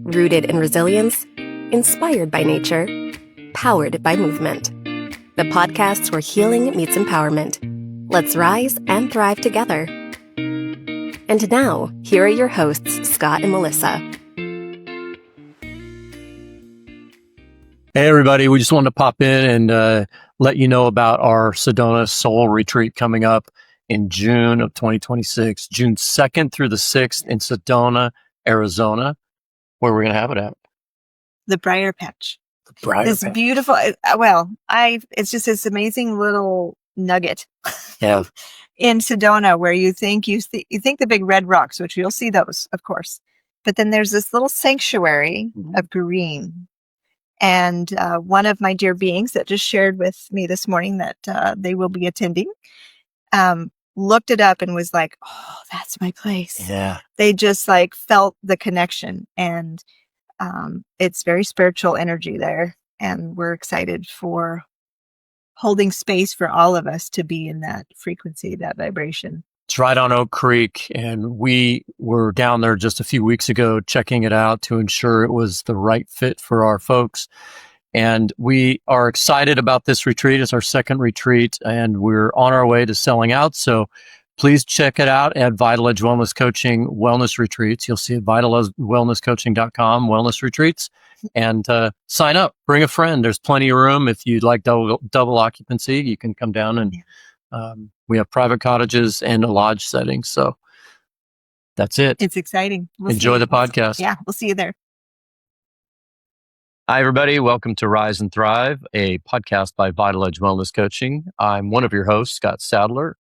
Rooted in resilience, inspired by nature, powered by movement. The podcast where healing meets empowerment. Let's rise and thrive together. And now, here are your hosts, Scott and Melissa. Hey, everybody. We just wanted to pop in and let you know about our Sedona Soul Retreat coming up in June of 2026, June 2nd through the 6th in Sedona, Arizona. Where we're going to have it at? The Briar Patch. This Beautiful. It's just this amazing little nugget. Yeah. In Sedona, where you think the big red rocks, which you'll see those, of course, but then there's this little sanctuary of green. And one of my dear beings that just shared with me this morning that they will be attending, looked it up and was like, "Oh, that's my place." Yeah. They just like felt the connection, and it's very spiritual energy there. And we're excited for holding space for all of us to be in that frequency, that vibration. It's right on Oak Creek, and we were down there just a few weeks ago checking it out to ensure it was the right fit for our folks. And we are excited about this retreat. It's our second retreat, and we're on our way to selling out. So please check it out at Vital Edge Wellness Coaching Wellness Retreats. You'll see it at vitalwellnesscoaching.com, Wellness Retreats, and sign up. Bring a friend. There's plenty of room. If you'd like double occupancy, you can come down, and we have private cottages and a lodge setting. So that's it. It's exciting. Enjoy the podcast. Yeah, we'll see you there. Hi, everybody. Welcome to Rise and Thrive, a podcast by Vital Edge Wellness Coaching. I'm one of your hosts, Scott Sadler.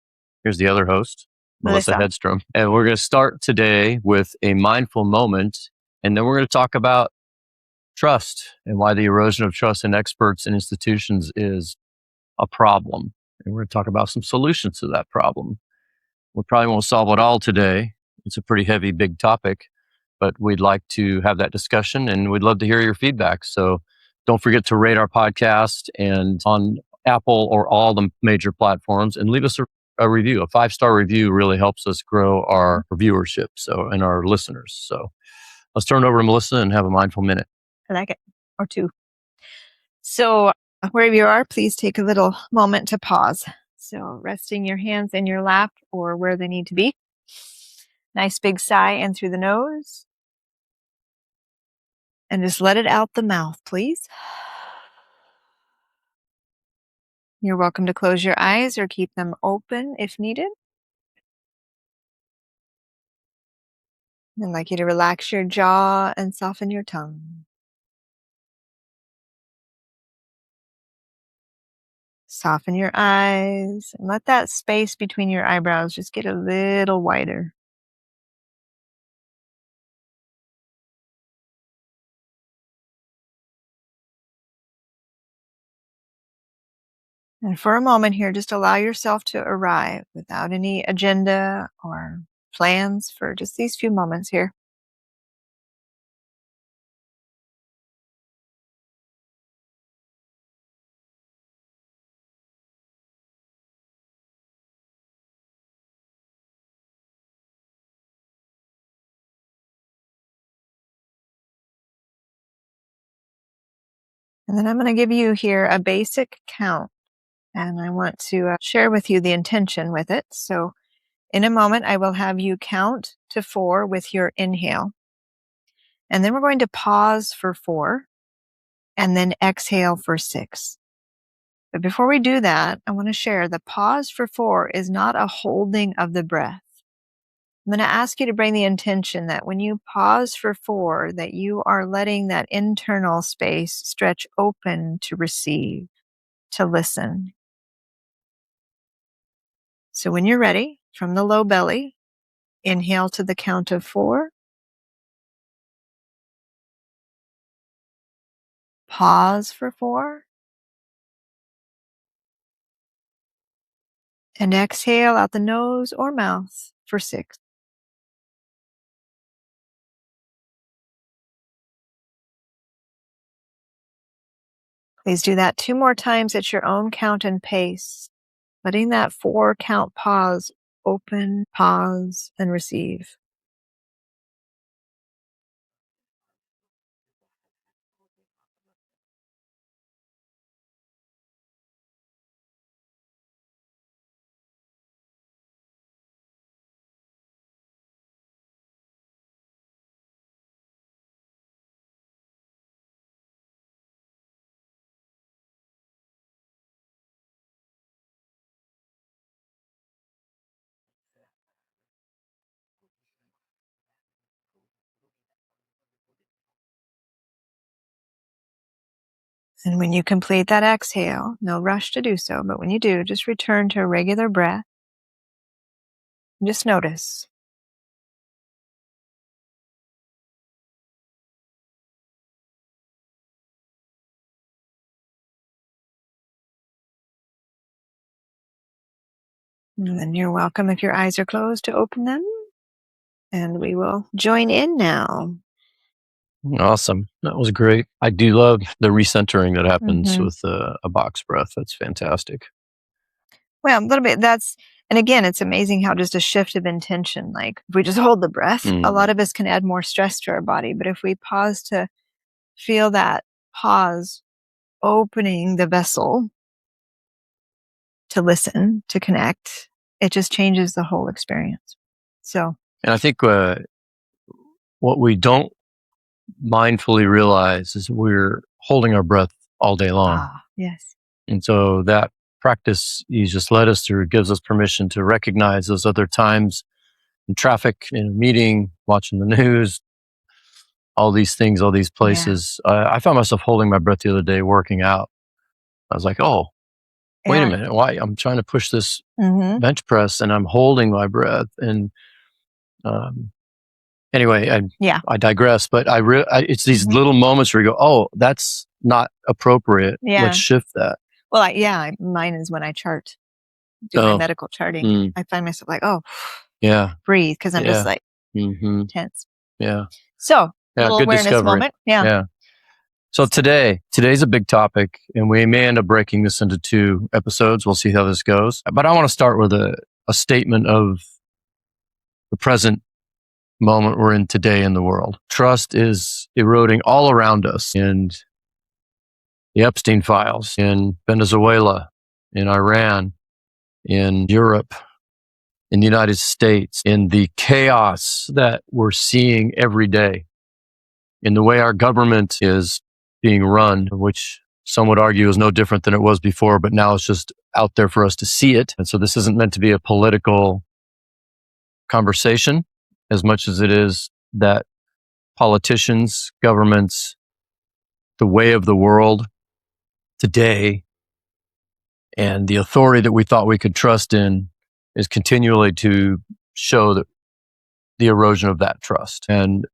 Here's the other host, Melissa Hedstrom. And we're going to start today with a mindful moment, and then we're going to talk about trust and why the erosion of trust in experts and institutions is a problem. And we're going to talk about some solutions to that problem. We probably won't solve it all today. It's a pretty heavy, big topic. But we'd like to have that discussion, and we'd love to hear your feedback. So don't forget to rate our podcast and on Apple or all the major platforms, and leave us a review. A 5-star review really helps us grow our viewership and our listeners. So let's turn it over to Melissa and have a mindful minute. I like it. Or two. So wherever you are, please take a little moment to pause. So resting your hands in your lap or where they need to be. Nice big sigh in through the nose. And just let it out the mouth, please. You're welcome to close your eyes or keep them open if needed. I'd like you to relax your jaw and soften your tongue. Soften your eyes and let that space between your eyebrows just get a little wider. And for a moment here, just allow yourself to arrive without any agenda or plans for just these few moments here. And then I'm going to give you here a basic count. And I want to share with you the intention with it. So in a moment, I will have you count to 4 with your inhale. And then we're going to pause for 4 and then exhale for 6. But before we do that, I want to share the pause for 4 is not a holding of the breath. I'm going to ask you to bring the intention that when you pause for 4, that you are letting that internal space stretch open to receive, to listen. So when you're ready, from the low belly, inhale to the count of 4. Pause for 4. And exhale out the nose or mouth for 6. Please do that 2 more times at your own count and pace, letting that 4 count pause open, pause, and receive. And when you complete that exhale, no rush to do so, but when you do, just return to a regular breath. Just notice. And then you're welcome, if your eyes are closed, to open them. And we will join in now. Awesome. That was great. I do love the recentering that happens with a box breath. That's fantastic. Well, a little bit. And again, it's amazing how just a shift of intention, like if we just hold the breath, a lot of us can add more stress to our body. But if we pause to feel that pause, opening the vessel to listen, to connect, it just changes the whole experience. So, and I think what we don't mindfully realize is we're holding our breath all day long. Yes. And so that practice you just led us through gives us permission to recognize those other times in traffic, in a meeting, watching the news, all these things, all these places. I found myself holding my breath the other day working out. I was like, oh, wait a minute. Why? I'm trying to push this bench press and I'm holding my breath. And anyway, I digress, but it's these little moments where you go, oh, that's not appropriate. Yeah. Let's shift that. Well, mine is when I do my medical charting. I find myself like, oh, yeah, breathe, because I'm just like tense. Yeah. So, little good awareness discovery. moment. Yeah. So today's a big topic, and we may end up breaking this into 2 episodes. We'll see how this goes. But I want to start with a statement of the present moment we're in today in the world. Trust is eroding all around us, and the Epstein files in Venezuela, in Iran, in Europe, in the United States, in the chaos that we're seeing every day, in the way our government is being run, which some would argue is no different than it was before, but now it's just out there for us to see it. And so this isn't meant to be a political conversation as much as it is that politicians, governments, the way of the world today, and the authority that we thought we could trust in is continually to show that the erosion of that trust. And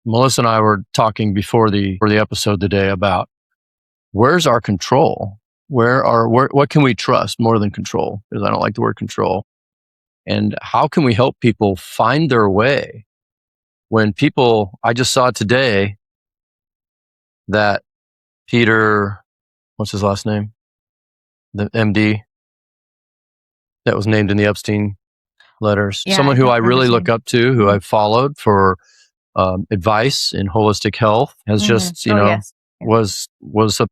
Melissa and I were talking before the episode today about where's our control? What can we trust more than control? Because I don't like the word control. And how can we help people find their way when I just saw today that Peter, what's his last name? The MD that was named in the Epstein letters. Someone who I really look up to, who I've followed for advice in holistic health, has just, was up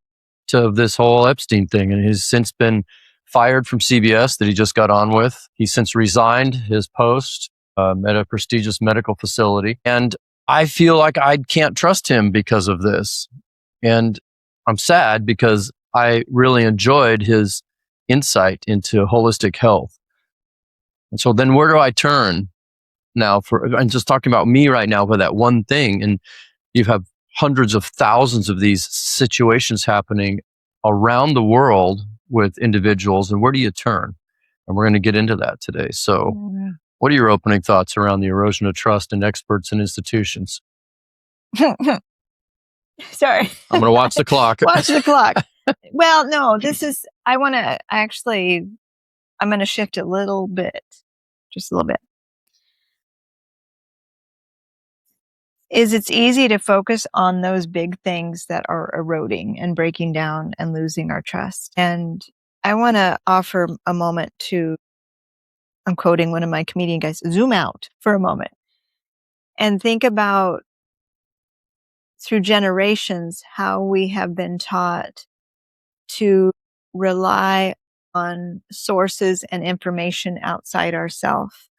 to this whole Epstein thing, and he's since been fired from CBS that he just got on with. He's since resigned his post at a prestigious medical facility. And I feel like I can't trust him because of this. And I'm sad because I really enjoyed his insight into holistic health. And so then where do I turn now I'm just talking about me right now for that one thing. And you have hundreds of thousands of these situations happening around the world with individuals. And where do you turn? And we're going to get into that today. So what are your opening thoughts around the erosion of trust in experts and institutions? Sorry. I'm going to watch the clock. Watch the clock. Well, no, I'm going to shift a little bit, just a little bit. It's easy to focus on those big things that are eroding and breaking down and losing our trust. And I want to offer a moment I'm quoting one of my comedian guys, zoom out for a moment and think about, through generations, how we have been taught to rely on sources and information outside ourselves.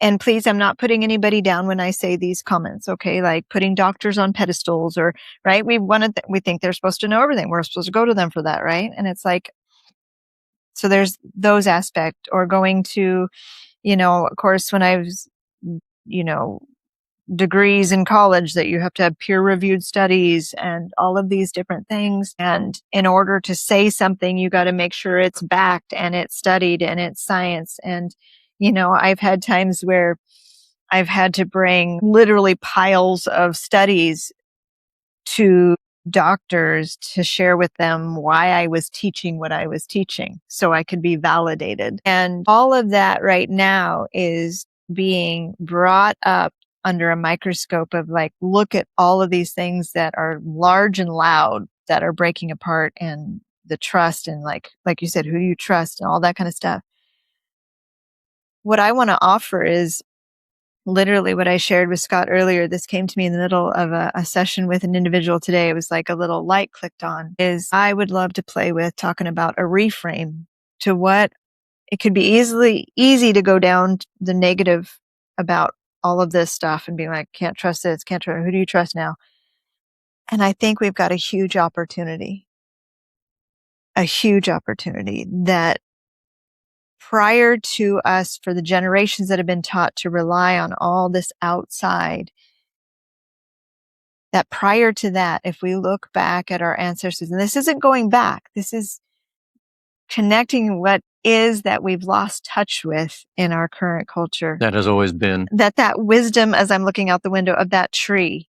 And please, I'm not putting anybody down when I say these comments, okay? Like putting doctors on pedestals, or, right? We think they're supposed to know everything. We're supposed to go to them for that, right? And it's like, so there's those aspects, or going to, of course, when I was, degrees in college that you have to have peer-reviewed studies and all of these different things. And in order to say something, you got to make sure it's backed and it's studied and it's science. And, I've had times where I've had to bring literally piles of studies to doctors to share with them why I was teaching what I was teaching so I could be validated. And all of that right now is being brought up under a microscope of look at all of these things that are large and loud that are breaking apart, and the trust, and like you said, who do you trust, and all that kind of stuff. What I want to offer is literally what I shared with Scott earlier. This came to me in the middle of a session with an individual today. It was like a little light clicked on. Is I would love to play with talking about a reframe to what it could be easy to go down the negative about all of this stuff and be like, can't trust this, can't trust, who do you trust now? And I think we've got a huge opportunity that prior to us, for the generations that have been taught to rely on all this outside, that prior to that, if we look back at our ancestors, and this isn't going back, this is connecting what is that we've lost touch with in our current culture. That has always been. That wisdom, as I'm looking out the window of that tree,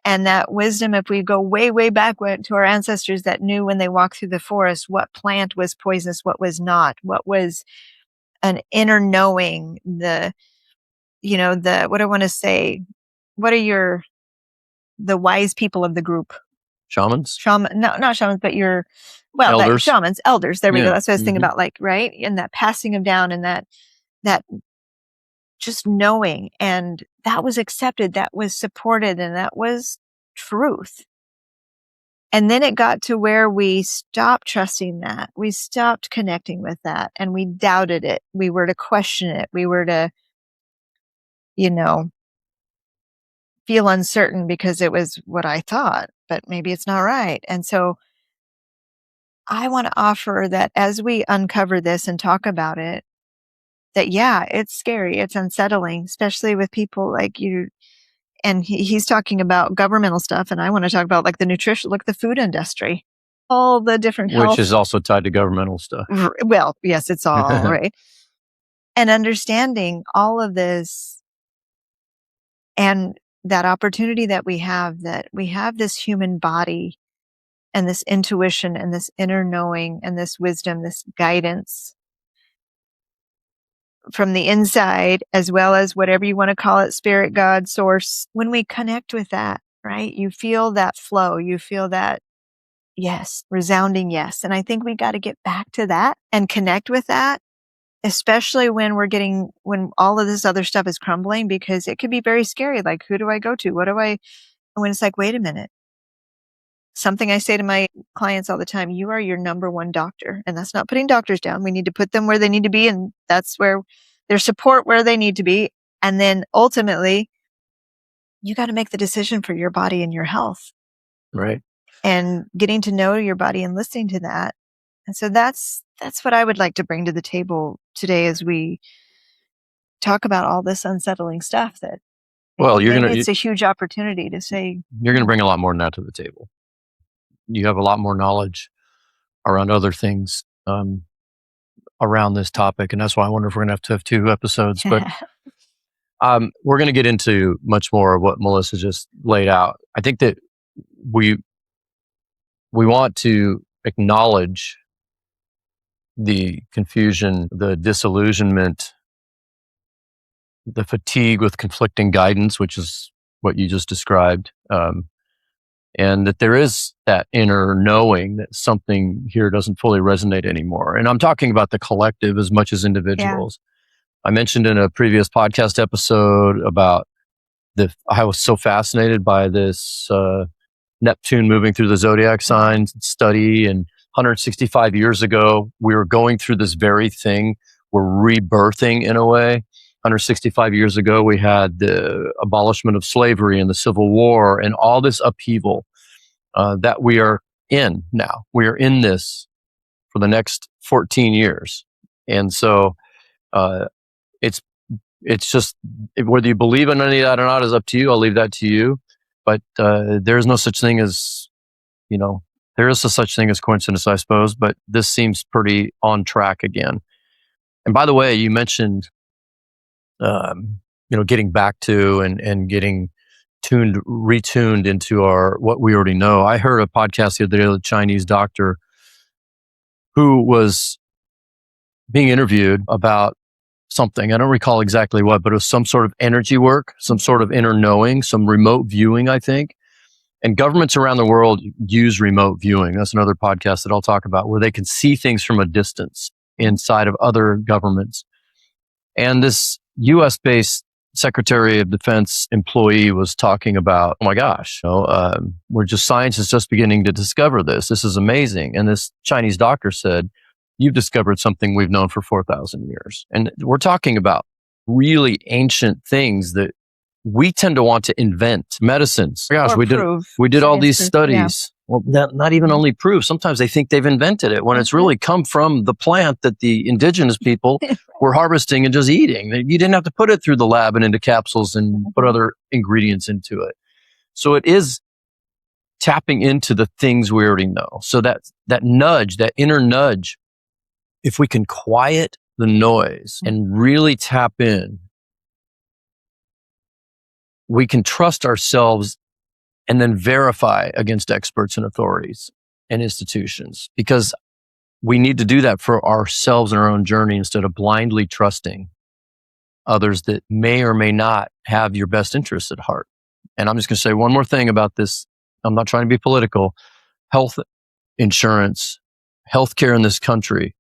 and that wisdom, if we go way, way back to our ancestors that knew when they walked through the forest, what plant was poisonous, what was not, what was an inner knowing, what I want to say, what are the wise people of the group? Shamans? No, not shamans, but elders. Shamans, elders. There we go. That's what I was thinking Mm-hmm. about, right? And that passing them down, and that just knowing, and that was accepted, that was supported, and that was truth. And then it got to where we stopped trusting that. We stopped connecting with that, and we doubted it. We were to question it. We were to, feel uncertain because it was what I thought, but maybe it's not right. And so I want to offer that as we uncover this and talk about it, that, yeah, it's scary. It's unsettling, especially with people like you. And he's talking about governmental stuff. And I want to talk about the nutrition, the food industry, all the different health. Which is also tied to governmental stuff. Well, yes, it's all right. And understanding all of this, and that opportunity that we have this human body and this intuition and this inner knowing and this wisdom, this guidance from the inside, as well as whatever you want to call it, spirit, God, source. When we connect with that, right, you feel that flow, you feel that yes, resounding yes. And I think we got to get back to that and connect with that, especially when when all of this other stuff is crumbling, because it could be very scary. Like, who do I go to? When it's like, wait a minute. Something I say to my clients all the time, you are your number one doctor. And that's not putting doctors down. We need to put them where they need to be. And that's where their support where they need to be. And then ultimately, you got to make the decision for your body and your health. Right. And getting to know your body and listening to that. And so that's what I would like to bring to the table today as we talk about all this unsettling stuff that, it's a huge opportunity to say. You're going to bring a lot more than that to the table. You have a lot more knowledge around other things around this topic. And that's why I wonder if we're going to have 2 episodes. But we're going to get into much more of what Melissa just laid out. I think that we want to acknowledge the confusion, the disillusionment, the fatigue with conflicting guidance, which is what you just described. And that there is that inner knowing that something here doesn't fully resonate anymore. And I'm talking about the collective as much as individuals. Yeah. I mentioned in a previous podcast episode about I was so fascinated by this Neptune moving through the zodiac signs study. And 165 years ago, we were going through this very thing. We're rebirthing in a way. 165 years ago, we had the abolishment of slavery and the Civil War and all this upheaval that we are in now. We are in this for the next 14 years. And so it's it's just, whether you believe in any of that or not is up to you. I'll leave that to you. But there's no such thing as, there is a such thing as coincidence, I suppose, but this seems pretty on track again. And by the way, you mentioned, getting back to and getting retuned into what we already know. I heard a podcast the other day with a Chinese doctor who was being interviewed about something. I don't recall exactly what, but it was some sort of energy work, some sort of inner knowing, some remote viewing, I think. And governments around the world use remote viewing. That's another podcast that I'll talk about, where they can see things from a distance inside of other governments. And this US-based Secretary of Defense employee was talking about, oh my gosh, science is just beginning to discover this. This is amazing. And this Chinese doctor said, you've discovered something we've known for 4,000 years. And we're talking about really ancient things that we tend to want to invent. Medicines. Oh gosh, we did all these studies. Yeah. Well, not even only prove. Sometimes they think they've invented it when it's really come from the plant that the indigenous people were harvesting and just eating. You didn't have to put it through the lab and into capsules and put other ingredients into it. So it is tapping into the things we already know. So that nudge, that inner nudge, if we can quiet the noise and really tap in, we can trust ourselves and then verify against experts and authorities and institutions, because we need to do that for ourselves and our own journey instead of blindly trusting others that may or may not have your best interests at heart. And I'm just going to say one more thing about this. I'm not trying to be political. Health insurance, healthcare in this country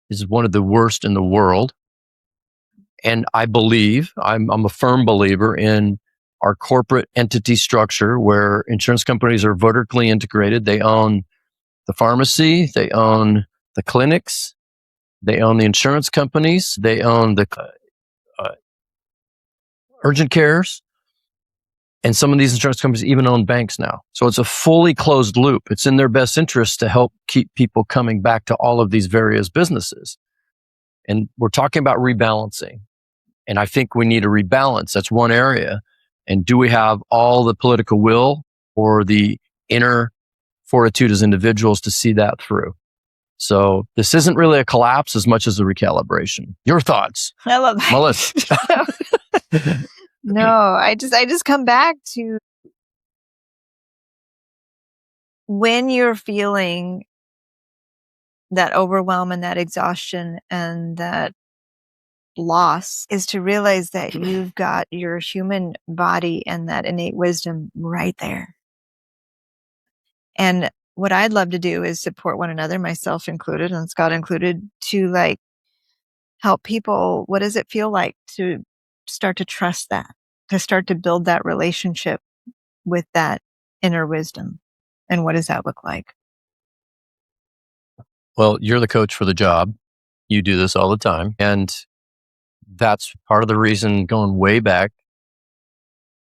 is one of the worst in the world. And I believe, I'm a firm believer in our corporate entity structure where insurance companies are vertically integrated. They own the pharmacy, they own the clinics, they own the insurance companies, they own the urgent cares. And some of these insurance companies even own banks now. So it's a fully closed loop. It's in their best interest to help keep people coming back to all of these various businesses. And we're talking about rebalancing. And I think we need a rebalance. That's one area. And do we have all the political will or the inner fortitude as individuals to see that through? So this isn't really a collapse as much as a recalibration. Your thoughts? I love that. Melissa. No, I just come back to when you're feeling that overwhelm and that exhaustion and that loss, is to realize that you've got your human body and that innate wisdom right there. And what I'd love to do is support one another, myself included and Scott included, to help people. What does it feel like to start to trust that, to start to build that relationship with that inner wisdom? And what does that look like? Well, you're the coach for the job. You do this all the time. And that's part of the reason, going way back,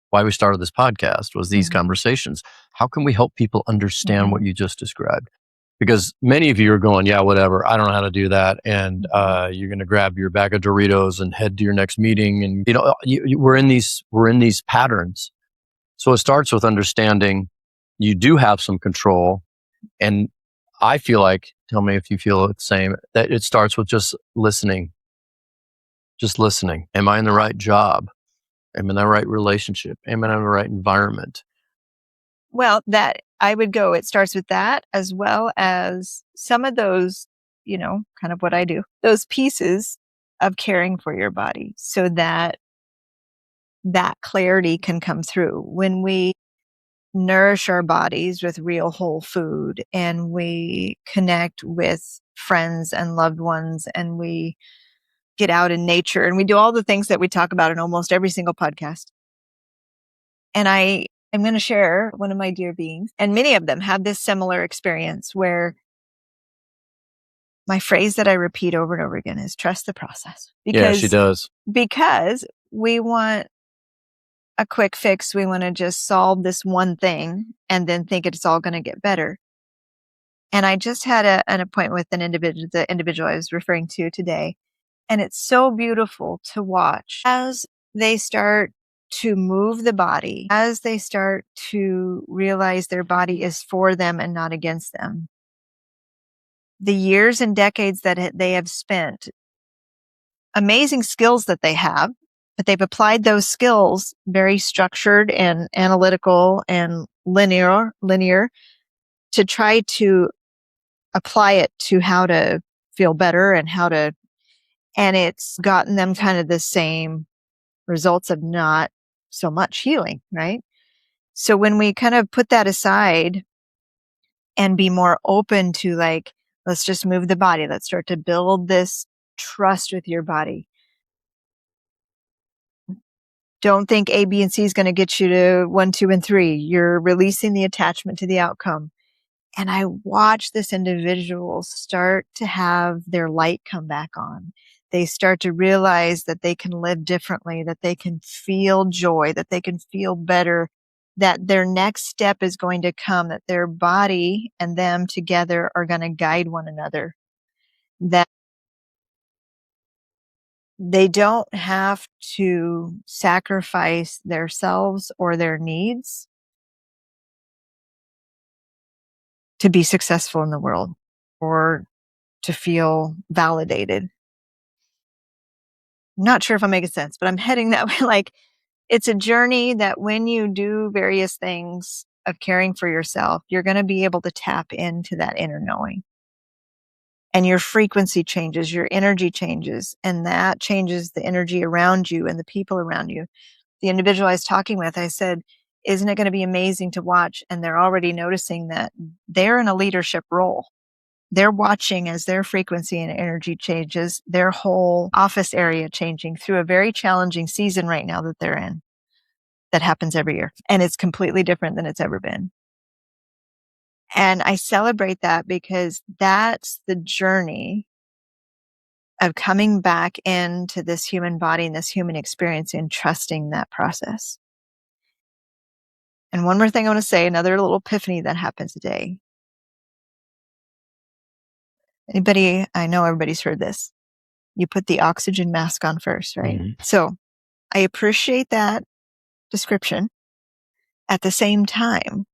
why we started this podcast was these conversations. How can we help people understand what you just described? Because many of you are going, yeah, whatever, I don't know how to do that. And you're going to grab your bag of Doritos and head to your next meeting. And we're in these patterns. So it starts with understanding you do have some control. And I feel like, tell me if you feel the same, that it starts with just listening. Just listening. Am I in the right job? Am I in the right relationship? Am I in the right environment? Well, that I would go, it starts with that, as well as some of those, kind of what I do, those pieces of caring for your body, so that clarity can come through. When we nourish our bodies with real whole food, and we connect with friends and loved ones, and we get out in nature, and we do all the things that we talk about in almost every single podcast. And I am going to share one of my dear beings, and many of them have this similar experience, where my phrase that I repeat over and over again is trust the process. Yeah, she does. Because we want a quick fix. We want to just solve this one thing and then think it's all going to get better. And I just had an appointment with the individual I was referring to today. And it's so beautiful to watch as they start to move the body, as they start to realize their body is for them and not against them. The years and decades that they have spent, amazing skills that they have, but they've applied those skills very structured and analytical and linear to try to apply it to how to feel better and it's gotten them kind of the same results of not so much healing, right? So when we kind of put that aside and be more open to like, let's just move the body, let's start to build this trust with your body. Don't think A, B, and C is going to get you to 1, 2, and 3. You're releasing the attachment to the outcome. And I watch this individual start to have their light come back on. They start to realize that they can live differently, that they can feel joy, that they can feel better, that their next step is going to come, that their body and them together are going to guide one another, that they don't have to sacrifice themselves or their needs to be successful in the world or to feel validated. I'm not sure if I'm making sense, but I'm heading that way. Like, it's a journey that when you do various things of caring for yourself, you're going to be able to tap into that inner knowing. And your frequency changes, your energy changes, and that changes the energy around you and the people around you. The individual I was talking with, I said, isn't it going to be amazing to watch? And they're already noticing that they're in a leadership role. They're watching as their frequency and energy changes, their whole office area changing through a very challenging season right now that they're in. That happens every year. And it's completely different than it's ever been. And I celebrate that because that's the journey of coming back into this human body and this human experience and trusting that process. And one more thing I want to say, another little epiphany that happened today. I know everybody's heard this. You put the oxygen mask on first, right? Mm-hmm. So I appreciate that description. At the same time,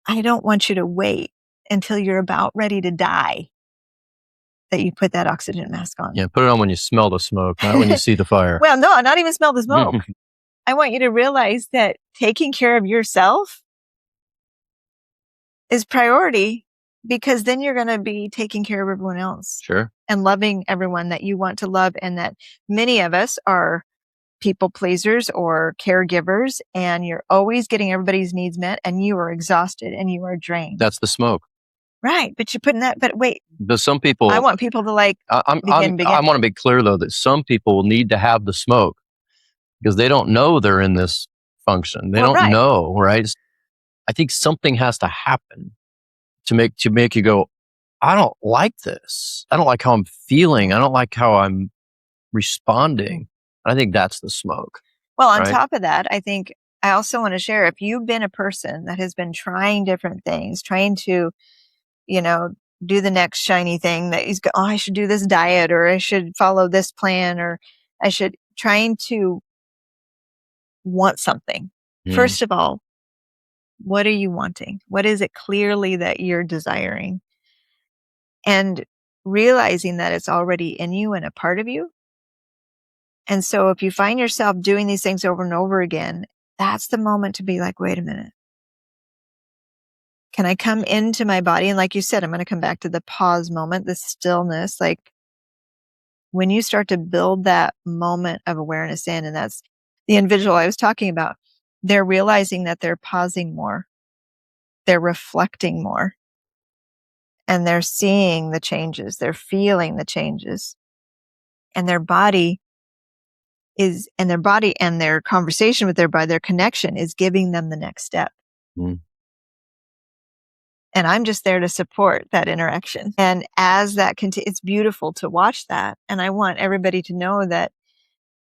I don't want you to wait until you're about ready to die that you put that oxygen mask on. Yeah, put it on when you smell the smoke, not when you see the fire. Well, no, not even smell the smoke. I want you to realize that taking care of yourself is priority because then you're going to be taking care of everyone else. Sure. And loving everyone that you want to love, and that many of us are people pleasers or caregivers, and you're always getting everybody's needs met and you are exhausted and you are drained. That's the smoke. Right. But you're putting that, but wait. But some people, I want people to like I begin. want to be clear though, that some people need to have the smoke because they don't know they're in this function. They don't know, right? I think something has to happen to make you go, I don't like this. I don't like how I'm feeling. I don't like how I'm responding. I think that's the smoke. Well, on top of that, I think I also want to share, if you've been a person that has been trying different things, trying to, do the next shiny thing that I should do this diet, or I should follow this plan, or I should trying to want something. First of all, what are you wanting? What is it clearly that you're desiring? And realizing that it's already in you and a part of you. And so if you find yourself doing these things over and over again, that's the moment to be like, wait a minute. Can I come into my body? And like you said, I'm going to come back to the pause moment, the stillness. Like when you start to build that moment of awareness in, and that's the individual I was talking about, they're realizing that they're pausing more. They're reflecting more. And they're seeing the changes. They're feeling the changes. And their body and their conversation with their body, their connection is giving them the next step. And I'm just there to support that interaction. And as that continues, it's beautiful to watch that. And I want everybody to know that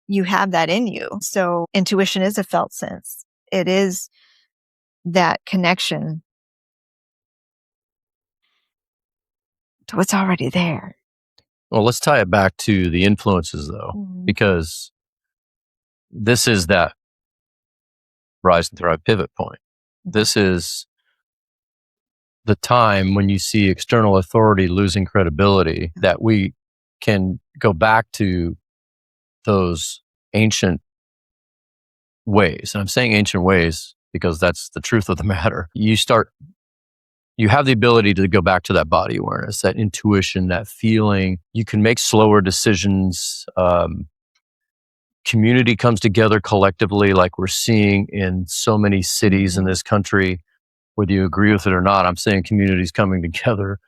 you have that in you. So intuition is a felt sense. It is that connection to what's already there. Well, let's tie it back to the influences though, because this is that rise and thrive pivot point. This is the time when you see external authority losing credibility, that we can go back to those ancient ways. And I'm saying ancient ways because that's the truth of the matter. You have the ability to go back to that body awareness, that intuition, that feeling. You can make slower decisions. Community comes together collectively, like we're seeing in so many cities in this country. Whether you agree with it or not, I'm saying communities coming together.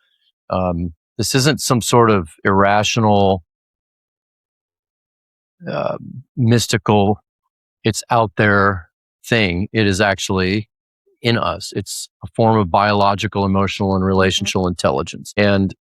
This isn't some sort of irrational, mystical, it's out there thing. It is actually in us. It's a form of biological, emotional, and relational intelligence. And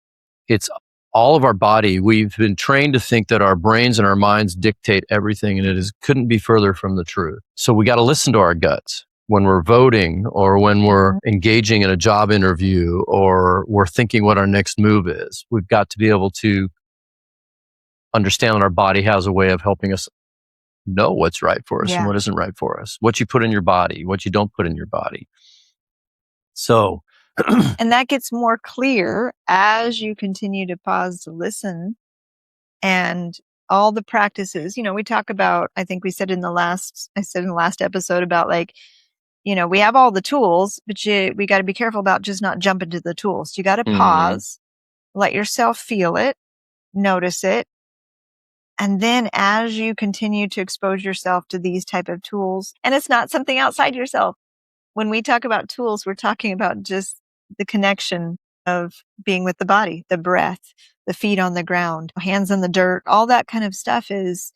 it's all of our body. We've been trained to think that our brains and our minds dictate everything, and couldn't be further from the truth. So we got to listen to our guts when we're voting, or when we're engaging in a job interview, or we're thinking what our next move is. We've got to be able to understand that our body has a way of helping us know what's right for us and what isn't right for us, what you put in your body, what you don't put in your body. So, and that gets more clear as you continue to pause to listen, and all the practices, we talk about, I think I said in the last episode about, like, we have all the tools, but we got to be careful about just not jumping to the tools. You got to pause, let yourself feel it, notice it. And then as you continue to expose yourself to these type of tools, and it's not something outside yourself. When we talk about tools, we're talking about just the connection of being with the body, the breath, the feet on the ground, hands in the dirt, all that kind of stuff is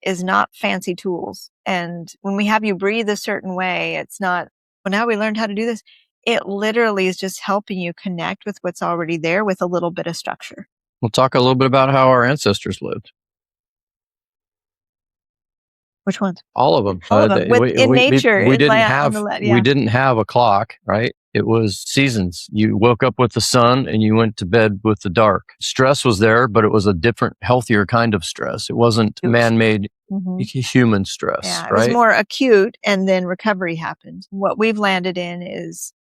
not fancy tools. And when we have you breathe a certain way, it's not, well, now we learned how to do this. It literally is just helping you connect with what's already there with a little bit of structure. We'll talk a little bit about how our ancestors lived. Which ones? All of them. In nature. We didn't have a clock, right? It was seasons. You woke up with the sun and you went to bed with the dark. Stress was there, but it was a different, healthier kind of stress. It wasn't man-made human stress. Yeah, it right? was more acute, and then recovery happened. What we've landed in is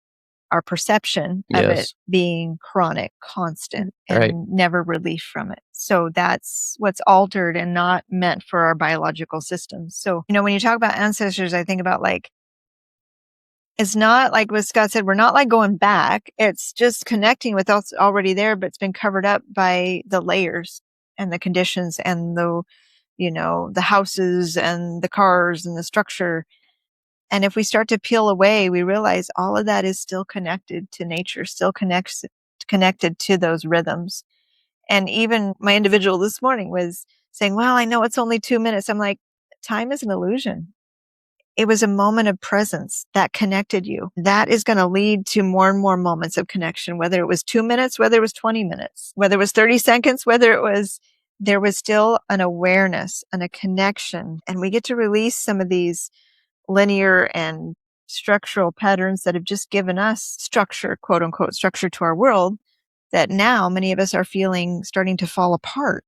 our perception of it being chronic, constant, and never relief from it. So that's what's altered and not meant for our biological systems. So, when you talk about ancestors, I think about, like, it's not like what Scott said, we're not like going back. It's just connecting with what's already there, but it's been covered up by the layers and the conditions and the houses and the cars and the structure. And if we start to peel away, we realize all of that is still connected to nature, still connected to those rhythms. And even my individual this morning was saying, well, I know it's only 2 minutes. I'm like, time is an illusion. It was a moment of presence that connected you. That is going to lead to more and more moments of connection, whether it was 2 minutes, whether it was 20 minutes, whether it was 30 seconds, there was still an awareness and a connection. And we get to release some of these linear and structural patterns that have just given us structure, quote unquote, structure to our world, that now many of us are feeling starting to fall apart.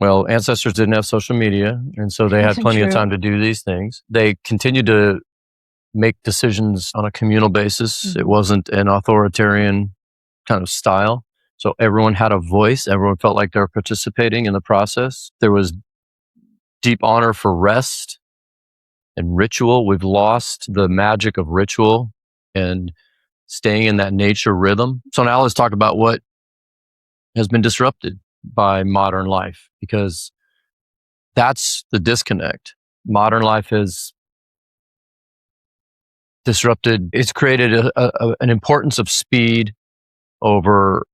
Well, ancestors didn't have social media, and so they had plenty of time to do these things. They continued to make decisions on a communal basis. It wasn't an authoritarian kind of style. So everyone had a voice. Everyone felt like they were participating in the process. There was deep honor for rest and ritual. We've lost the magic of ritual and staying in that nature rhythm. So now let's talk about what has been disrupted by modern life, because that's the disconnect. Modern life has disrupted, it's created an importance of speed over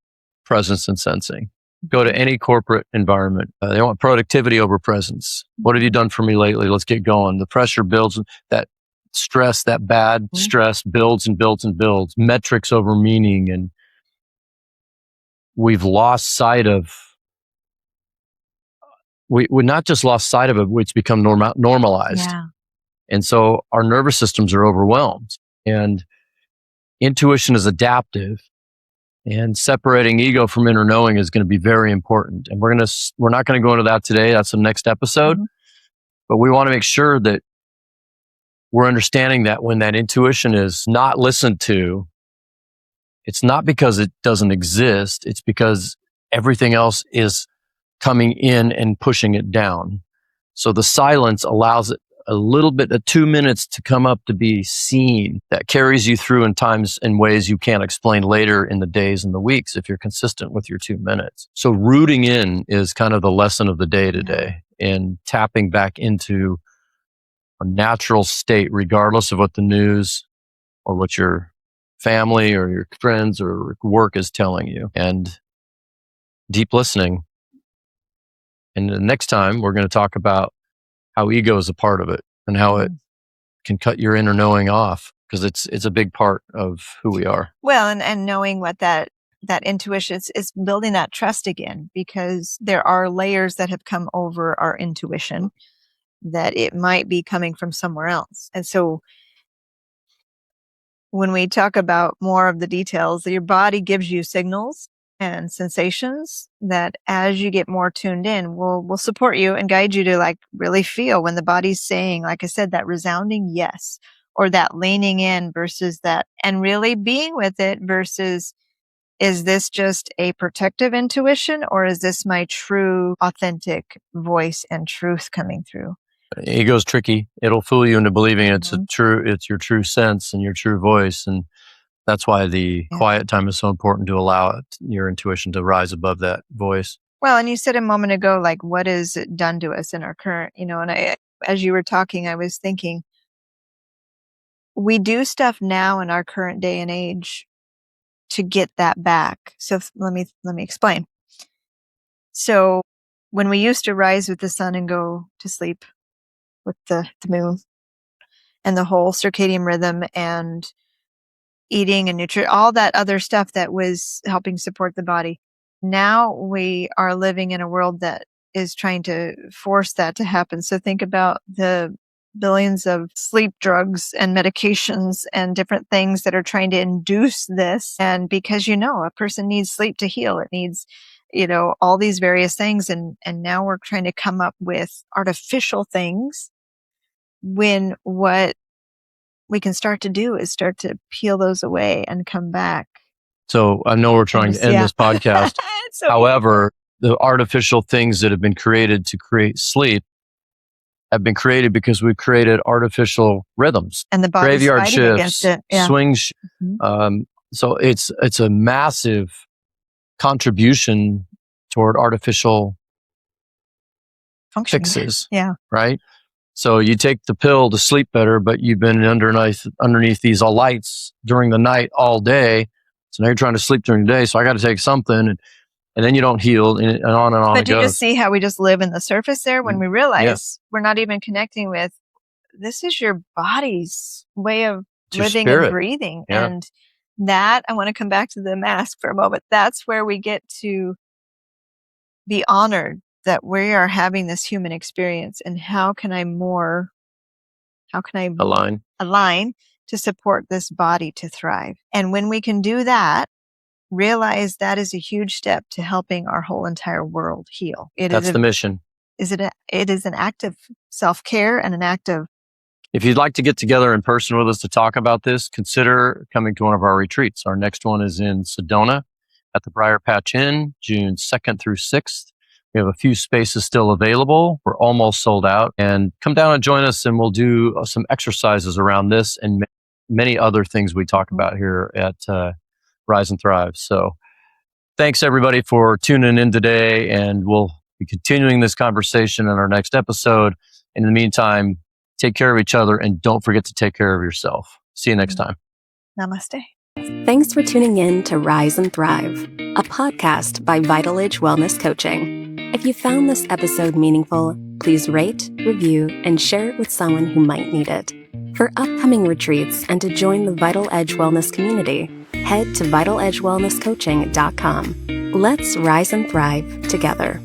presence and sensing. Go to any corporate environment. They want productivity over presence. What have you done for me lately? Let's get going. The pressure builds, that stress, that bad stress builds and builds and builds. Metrics over meaning. And we've lost sight of, we not just lost sight of it, it's become normalized. Yeah. And so our nervous systems are overwhelmed. And intuition is adaptive. And separating ego from inner knowing is going to be very important. And we're not going to go into that today. That's the next episode. Mm-hmm. But we want to make sure that we're understanding that when that intuition is not listened to, it's not because it doesn't exist. It's because everything else is coming in and pushing it down. So the silence allows it a little bit, 2 minutes to come up to be seen. That carries you through in times and ways you can't explain later in the days and the weeks if you're consistent with your 2 minutes. So rooting in is kind of the lesson of the day today, and tapping back into a natural state, regardless of what the news or what your family or your friends or work is telling you, and deep listening. And the next time we're going to talk about how ego is a part of it and how it can cut your inner knowing off, because it's a big part of who we are. Well, and knowing what that intuition is building that trust again, because there are layers that have come over our intuition that it might be coming from somewhere else. And so when we talk about more of the details, your body gives you signals and sensations that as you get more tuned in, will support you and guide you to like really feel when the body's saying, like I said, that resounding yes, or that leaning in versus that, and really being with it versus, is this just a protective intuition, or is this my true, authentic voice and truth coming through? Ego's tricky. It'll fool you into believing it's your true sense and your true voice. And that's why the quiet time is so important, to allow your intuition to rise above that voice. Well, and you said a moment ago, like, what is it done to us in our current, and as you were talking, I was thinking, we do stuff now in our current day and age to get that back. So let me explain. So when we used to rise with the sun and go to sleep with the moon and the whole circadian rhythm and eating and nutrition, all that other stuff that was helping support the body. Now we are living in a world that is trying to force that to happen. So think about the billions of sleep drugs and medications and different things that are trying to induce this. And because, a person needs sleep to heal. It needs, all these various things. And now we're trying to come up with artificial things, when what we can start to do is start to peel those away and come back. So I know we're trying to end this podcast. However, the artificial things that have been created to create sleep have been created because we've created artificial rhythms. And the body's graveyard fighting shifts, against it. Yeah. swings. So it's a massive contribution toward artificial fixes. Yeah. Right? So you take the pill to sleep better, but you've been underneath these lights during the night all day. So now you're trying to sleep during the day. So I got to take something, and then you don't heal, and on and on it goes. But you just see how we just live in the surface there when we realize we're not even connecting with, this is your body's way of living and breathing. Yeah. And that, I want to come back to the mask for a moment. That's where we get to be honored that we are having this human experience, and how can I align to support this body to thrive? And when we can do that, realize that is a huge step to helping our whole entire world heal. That's the mission. It is an act of self-care and an act of... If you'd like to get together in person with us to talk about this, consider coming to one of our retreats. Our next one is in Sedona at the Briar Patch Inn, June 2nd through 6th. We have a few spaces still available. We're almost sold out. And come down and join us, and we'll do some exercises around this and many other things we talk about here at Rise and Thrive. So thanks, everybody, for tuning in today. And we'll be continuing this conversation in our next episode. In the meantime, take care of each other, and don't forget to take care of yourself. See you next time. Namaste. Thanks for tuning in to Rise and Thrive, a podcast by Vital Age Wellness Coaching. If you found this episode meaningful, please rate, review, and share it with someone who might need it. For upcoming retreats and to join the Vital Edge Wellness community, head to vitaledgewellnesscoaching.com. Let's rise and thrive together.